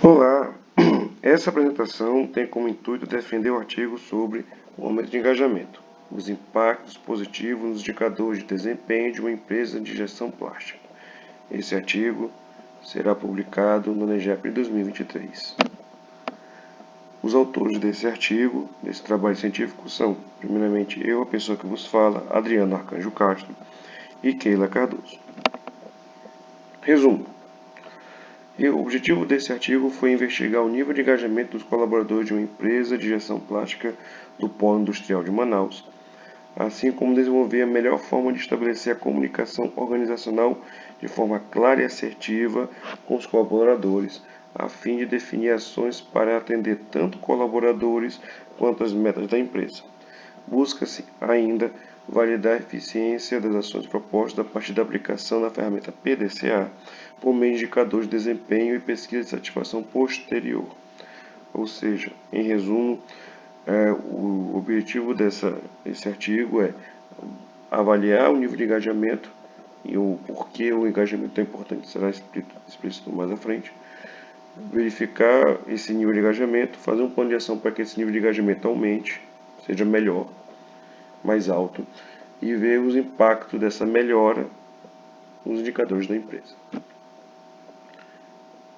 Olá, essa apresentação tem como intuito defender o artigo sobre o aumento de engajamento, os impactos positivos nos indicadores de desempenho de uma empresa de injeção plástica. Esse artigo será publicado no NEGEP 2023. Os autores desse artigo, desse trabalho científico, são, primeiramente, eu, a pessoa que vos fala, Adriano Arcanjo Castro, e Keila Cardoso. Resumo. O objetivo desse artigo foi investigar o nível de engajamento dos colaboradores de uma empresa de injeção plástica do Polo Industrial de Manaus, assim como desenvolver a melhor forma de estabelecer a comunicação organizacional de forma clara e assertiva com os colaboradores, a fim de definir ações para atender tanto colaboradores quanto as metas da empresa. Busca-se ainda validar a eficiência das ações propostas a partir da aplicação da ferramenta PDCA por meio de indicadores de desempenho e pesquisa de satisfação posterior. Ou seja, em resumo, o objetivo desse artigo é avaliar o nível de engajamento e o porquê o engajamento é importante, será explícito mais à frente. Verificar esse nível de engajamento, fazer um plano de ação para que esse nível de engajamento aumente, seja melhor, mais alto, e ver os impactos dessa melhora nos indicadores da empresa.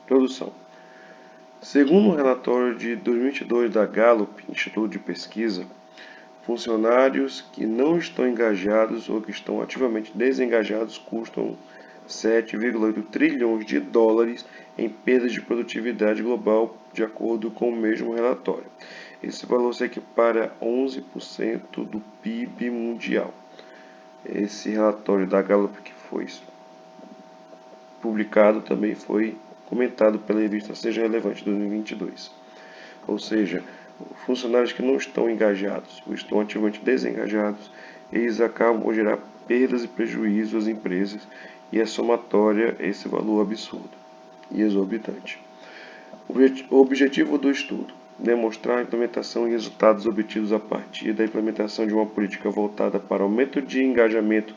Introdução. Segundo o relatório de 2022 da Gallup, Instituto de Pesquisa, funcionários que não estão engajados ou que estão ativamente desengajados custam 7,8 trilhões de dólares em perdas de produtividade global, de acordo com o mesmo relatório. Esse valor se equipara a 11% do PIB mundial. Esse relatório da Gallup que foi publicado também foi comentado pela revista Seja Relevante 2022. Ou seja, funcionários que não estão engajados ou estão ativamente desengajados, eles acabam por gerar perdas e prejuízos às empresas e é somatória esse valor absurdo e exorbitante. O objetivo do estudo: demonstrar a implementação e resultados obtidos a partir da implementação de uma política voltada para aumento de engajamento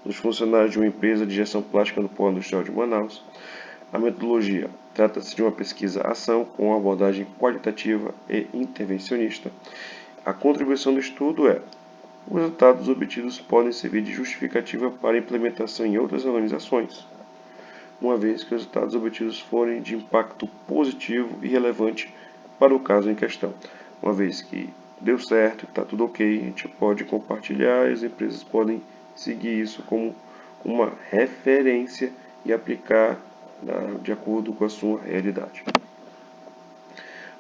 dos funcionários de uma empresa de injeção plástica no Polo Industrial de Manaus. A metodologia: trata-se de uma pesquisa-ação com abordagem qualitativa e intervencionista. A contribuição do estudo é: os resultados obtidos podem servir de justificativa para a implementação em outras organizações, uma vez que os resultados obtidos forem de impacto positivo e relevante para o caso em questão. Uma vez que deu certo, que está tudo ok, a gente pode compartilhar e as empresas podem seguir isso como uma referência e aplicar de acordo com a sua realidade.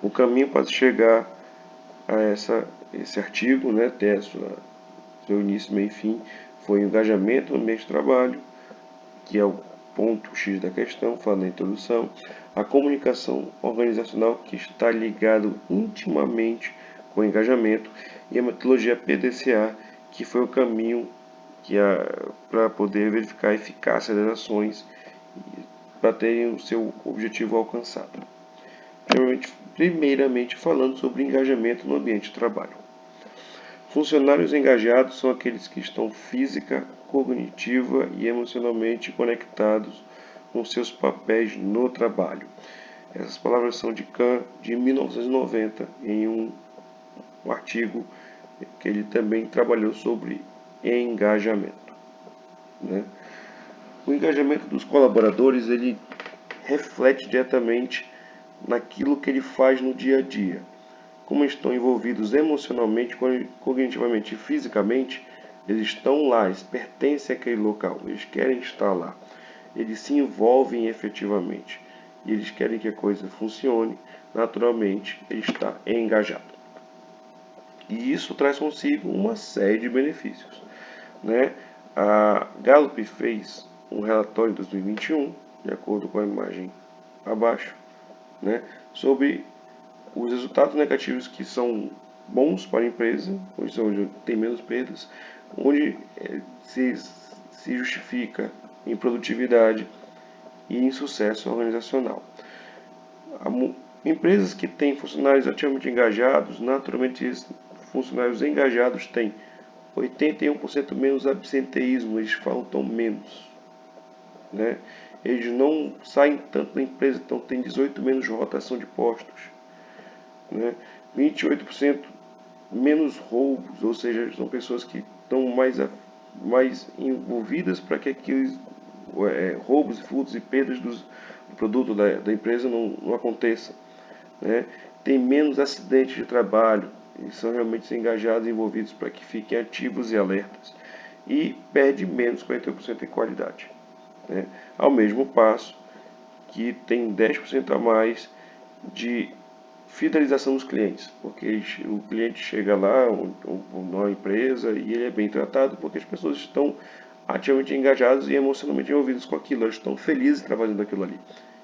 O caminho para chegar a esse artigo, ter seu início, meio e fim, foi o engajamento no ambiente de trabalho, que é o ponto X da questão, fala na introdução, a comunicação organizacional, que está ligado intimamente com o engajamento, e a metodologia PDCA, que foi o caminho para poder verificar a eficácia das ações para terem o seu objetivo alcançado. Primeiramente falando sobre engajamento no ambiente de trabalho. Funcionários engajados são aqueles que estão física, cognitiva e emocionalmente conectados com seus papéis no trabalho. Essas palavras são de Kahn, de 1990, em um artigo que ele também trabalhou sobre engajamento. O engajamento dos colaboradores ele reflete diretamente naquilo que ele faz no dia a dia. Como estão envolvidos emocionalmente, cognitivamente e fisicamente, eles estão lá, eles pertencem àquele local, eles querem estar lá, eles se envolvem efetivamente e eles querem que a coisa funcione naturalmente, ele está engajado. E isso traz consigo uma série de benefícios. A Gallup fez um relatório em 2021, de acordo com a imagem abaixo, sobre os resultados negativos que são bons para a empresa, onde tem menos perdas, onde se justifica em produtividade e em sucesso organizacional. Empresas que têm funcionários ativamente engajados, naturalmente funcionários engajados têm 81% menos absenteísmo, eles faltam menos. né? Eles não saem tanto da empresa, então tem 18 menos rotação de postos, né? 28% menos roubos, ou seja, são pessoas que estão mais envolvidas para que aqueles roubos, furtos e perdas do produto da empresa não aconteçam, né? Tem menos acidentes de trabalho, e são realmente engajados e envolvidos para que fiquem ativos e alertas, e perde menos 41% em qualidade, né? Ao mesmo passo que tem 10% a mais de fidelização dos clientes, porque o cliente chega lá numa empresa e ele é bem tratado porque as pessoas estão ativamente engajadas e emocionalmente envolvidas com aquilo, elas estão felizes trabalhando aquilo ali.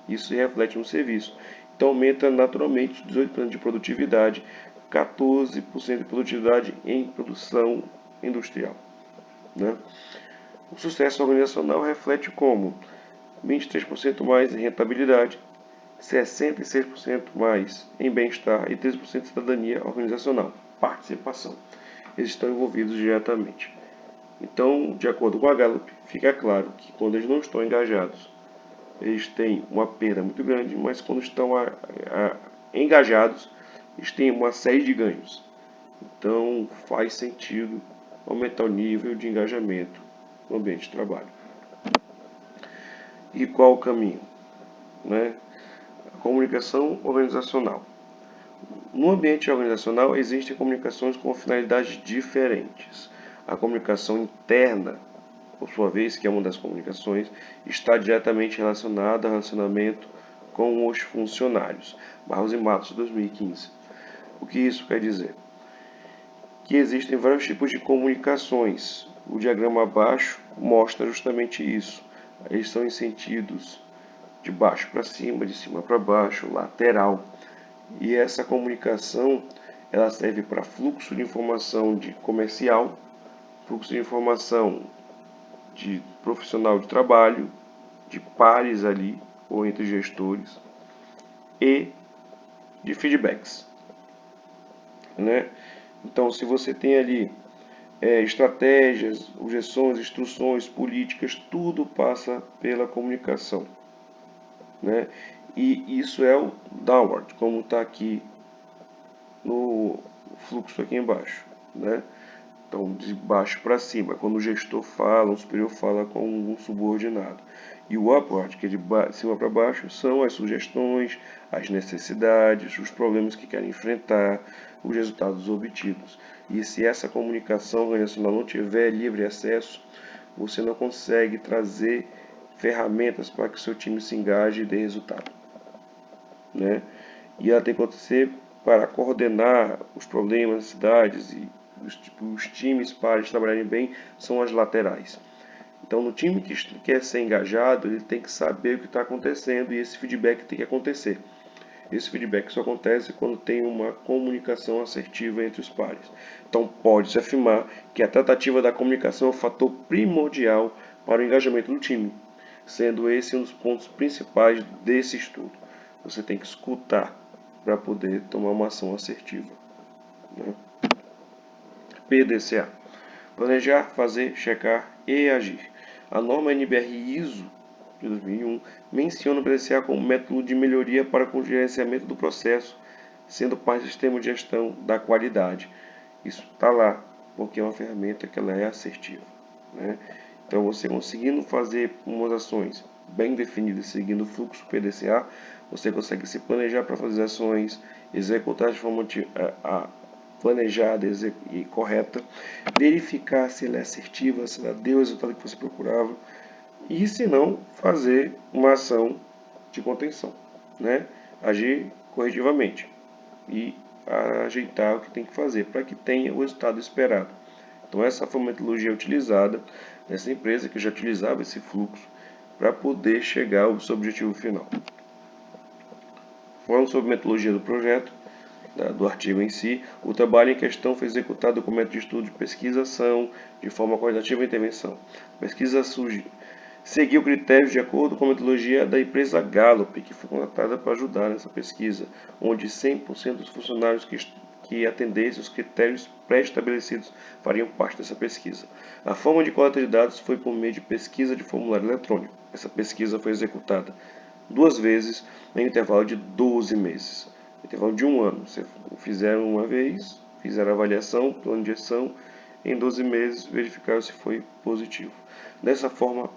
Isso se reflete no serviço. Então aumenta naturalmente 18% de produtividade, 14% de produtividade em produção industrial, né? O sucesso organizacional reflete como 23% mais em rentabilidade, 66% mais em bem-estar e 13% de cidadania organizacional, participação. Eles estão envolvidos diretamente. Então, de acordo com a Gallup, fica claro que quando eles não estão engajados, eles têm uma perda muito grande, mas quando estão engajados, eles têm uma série de ganhos. Então, faz sentido aumentar o nível de engajamento no ambiente de trabalho. E qual o caminho, né? A comunicação organizacional. No ambiente organizacional existem comunicações com finalidades diferentes. A comunicação interna, por sua vez, que é uma das comunicações, está diretamente relacionada ao relacionamento com os funcionários. Barros e Matos, 2015. O que isso quer dizer? Que existem vários tipos de comunicações. O diagrama abaixo mostra justamente isso. Eles são em sentidos de baixo para cima, de cima para baixo, lateral. E essa comunicação ela serve para fluxo de informação de comercial, fluxo de informação de profissional de trabalho, de pares ali ou entre gestores e de feedbacks, né? Então, se você tem ali estratégias, objeções, instruções, políticas, tudo passa pela comunicação, né? E isso é o downward, como está aqui no fluxo aqui embaixo, né? Então, de baixo para cima, quando o gestor fala, o superior fala com um subordinado. E o upward, que é de cima para baixo, são as sugestões, as necessidades, os problemas que querem enfrentar, os resultados obtidos. E se essa comunicação organizacional não tiver livre acesso, você não consegue trazer ferramentas para que o seu time se engaje e dê resultado, né? E ela tem que acontecer para coordenar os problemas, necessidades e os times para eles trabalharem bem são as laterais. Então, no time que quer ser engajado, ele tem que saber o que está acontecendo e esse feedback tem que acontecer. Esse feedback só acontece quando tem uma comunicação assertiva entre os pares. Então, pode-se afirmar que a tratativa da comunicação é o fator primordial para o engajamento do time, sendo esse um dos pontos principais desse estudo. Você tem que escutar para poder tomar uma ação assertiva, né? PDCA. Planejar, fazer, checar e agir. A norma NBR ISO de 2001 menciona o PDCA como método de melhoria para o gerenciamento do processo, sendo parte do sistema de gestão da qualidade. Isso está lá, porque é uma ferramenta que ela é assertiva, né? Então, você conseguindo fazer umas ações bem definidas, seguindo o fluxo PDCA, você consegue se planejar para fazer ações, executar de forma planejada e correta, verificar se ela é assertiva, se ela deu o resultado que você procurava, e se não, fazer uma ação de contenção, né? Agir corretivamente e ajeitar o que tem que fazer para que tenha o resultado esperado. Então, essa foi a metodologia utilizada nessa empresa que já utilizava esse fluxo para poder chegar ao seu objetivo final. Falando sobre a metodologia do projeto, do artigo em si, o trabalho em questão foi executado com método de estudo de pesquisação, de forma qualitativa e intervenção. A pesquisa seguiu critérios de acordo com a metodologia da empresa Gallup, que foi contratada para ajudar nessa pesquisa, onde 100% dos funcionários que atendessem os critérios pré-estabelecidos fariam parte dessa pesquisa. A forma de coleta de dados foi por meio de pesquisa de formulário eletrônico. Essa pesquisa foi executada 2 vezes em intervalo de 12 meses. Intervalo de 1 ano. Fizeram uma vez, fizeram a avaliação, plano de ação, em 12 meses verificaram se foi positivo. Dessa forma,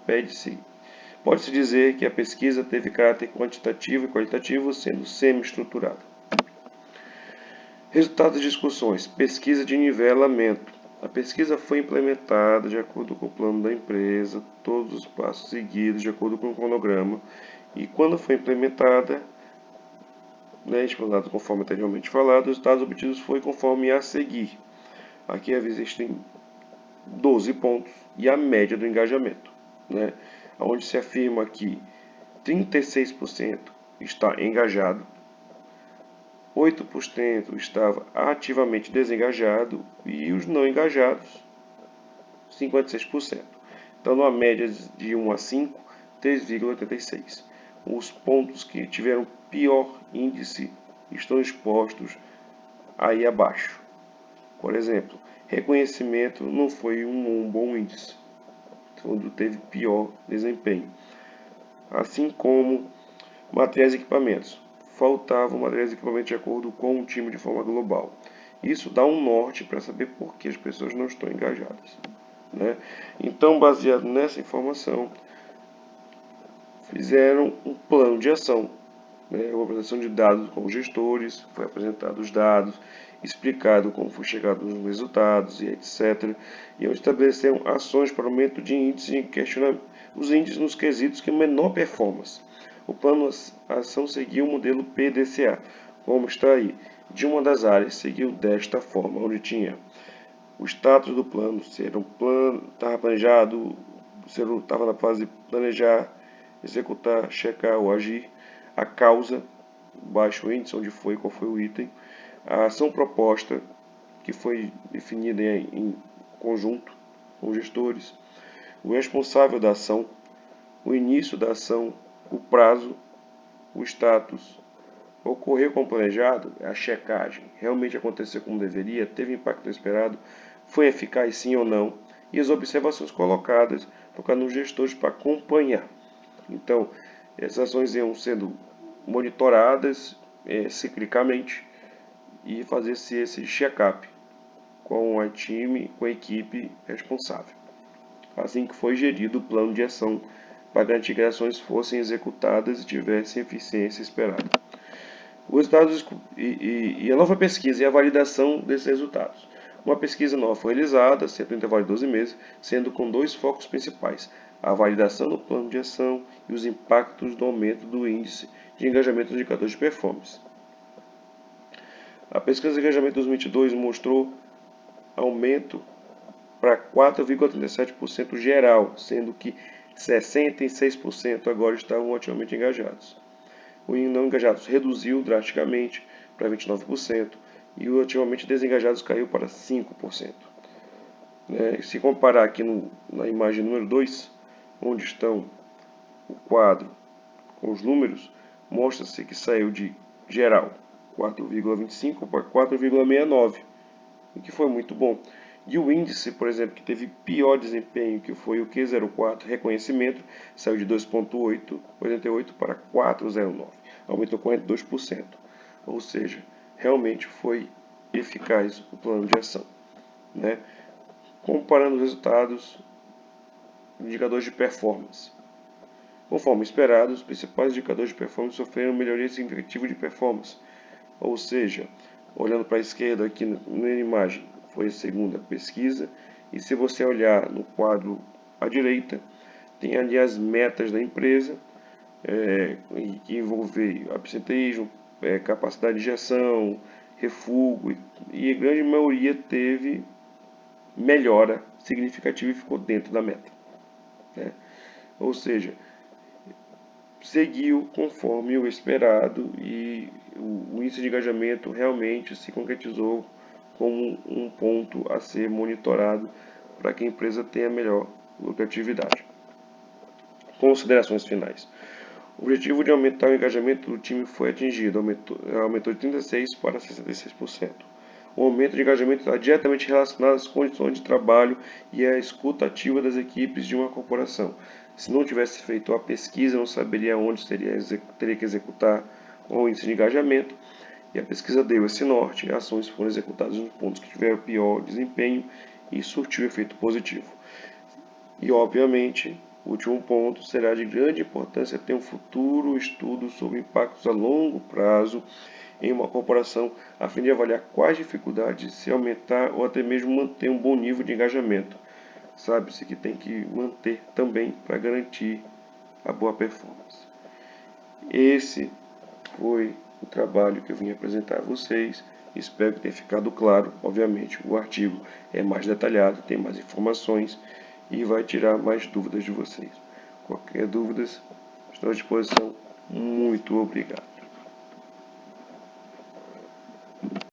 pode-se dizer que a pesquisa teve caráter quantitativo e qualitativo, sendo semi-estruturada. Resultados de discussões. Pesquisa de nivelamento. A pesquisa foi implementada de acordo com o plano da empresa, todos os passos seguidos de acordo com o cronograma, e quando foi implementada, implementado conforme anteriormente falado, os resultados obtidos foi conforme a seguir. Aqui existem 12 pontos e a média do engajamento, onde se afirma que 36% está engajado, 8% estava ativamente desengajado e os não engajados, 56%. Então, numa média de 1 a 5, 3,86. Os pontos que tiveram pior índice estão expostos aí abaixo. Por exemplo, reconhecimento não foi um bom índice, onde teve pior desempenho. Assim como materiais e equipamentos. Faltavam materiais e equipamentos de acordo com o time de forma global. Isso dá um norte para saber por que as pessoas não estão engajadas. Então, baseado nessa informação, fizeram um plano de ação. Uma apresentação de dados com os gestores, foi apresentado os dados, explicado como foi chegado nos resultados e etc. E onde estabeleceram ações para aumento de índices e questionar os índices nos quesitos que menor performance. O plano de ação seguiu o modelo PDCA, como está aí. De uma das áreas seguiu desta forma, onde tinha o status do plano, se era um plano, estava planejado, se estava na fase de planejar, executar, checar ou agir, a causa, baixo índice, onde foi, qual foi o item, a ação proposta, que foi definida em conjunto com os gestores, o responsável da ação, o início da ação, o prazo, o status, ocorreu como planejado, a checagem, realmente aconteceu como deveria, teve impacto esperado, foi eficaz sim ou não, e as observações colocadas, tocando nos gestores para acompanhar. Então, essas ações iam sendo monitoradas ciclicamente e fazer-se esse check-up com a time, com a equipe responsável. Assim que foi gerido o plano de ação para garantir que as ações fossem executadas e tivessem a eficiência esperada. Os resultados e a nova pesquisa e a validação desses resultados. Uma pesquisa nova foi realizada, sempre no intervalo de 12 meses, sendo com 2 focos principais: a validação do plano de ação e os impactos do aumento do índice de engajamento dos indicadores de performance. A pesquisa de engajamento 2022 mostrou aumento para 4,37% geral, sendo que 66% agora estavam ativamente engajados. O não engajados reduziu drasticamente para 29% e o ativamente desengajados caiu para 5%. Se comparar aqui na imagem número 2, onde estão o quadro com os números, mostra-se que saiu de geral 4,25 para 4,69, o que foi muito bom. E o índice, por exemplo, que teve pior desempenho, que foi o Q04, reconhecimento, saiu de 2,88 para 4,09, aumentou 42%. Ou seja, realmente foi eficaz o plano de ação. Comparando os resultados, indicadores de performance. Conforme esperado, os principais indicadores de performance sofreram melhoria significativa de performance. Ou seja, olhando para a esquerda aqui na imagem, foi a segunda pesquisa. E se você olhar no quadro à direita, tem ali as metas da empresa, que envolvem absenteísmo, capacidade de gestão, refúgio, e a grande maioria teve melhora significativa e ficou dentro da meta. Ou seja, seguiu conforme o esperado e o índice de engajamento realmente se concretizou como um ponto a ser monitorado para que a empresa tenha melhor lucratividade. Considerações finais. O objetivo de aumentar o engajamento do time foi atingido, aumentou de 36% para 66%. O aumento de engajamento está diretamente relacionado às condições de trabalho e à escuta ativa das equipes de uma corporação. Se não tivesse feito a pesquisa, não saberia onde teria que executar o índice de engajamento. E a pesquisa deu esse norte, ações foram executadas nos pontos que tiveram pior desempenho e surtiu efeito positivo. E, obviamente, o último ponto será de grande importância ter um futuro estudo sobre impactos a longo prazo em uma corporação, a fim de avaliar quais dificuldades se aumentar ou até mesmo manter um bom nível de engajamento. Sabe-se que tem que manter também para garantir a boa performance. Esse foi o trabalho que eu vim apresentar a vocês. Espero que tenha ficado claro. Obviamente, o artigo é mais detalhado, tem mais informações e vai tirar mais dúvidas de vocês. Qualquer dúvida, estou à disposição. Muito obrigado.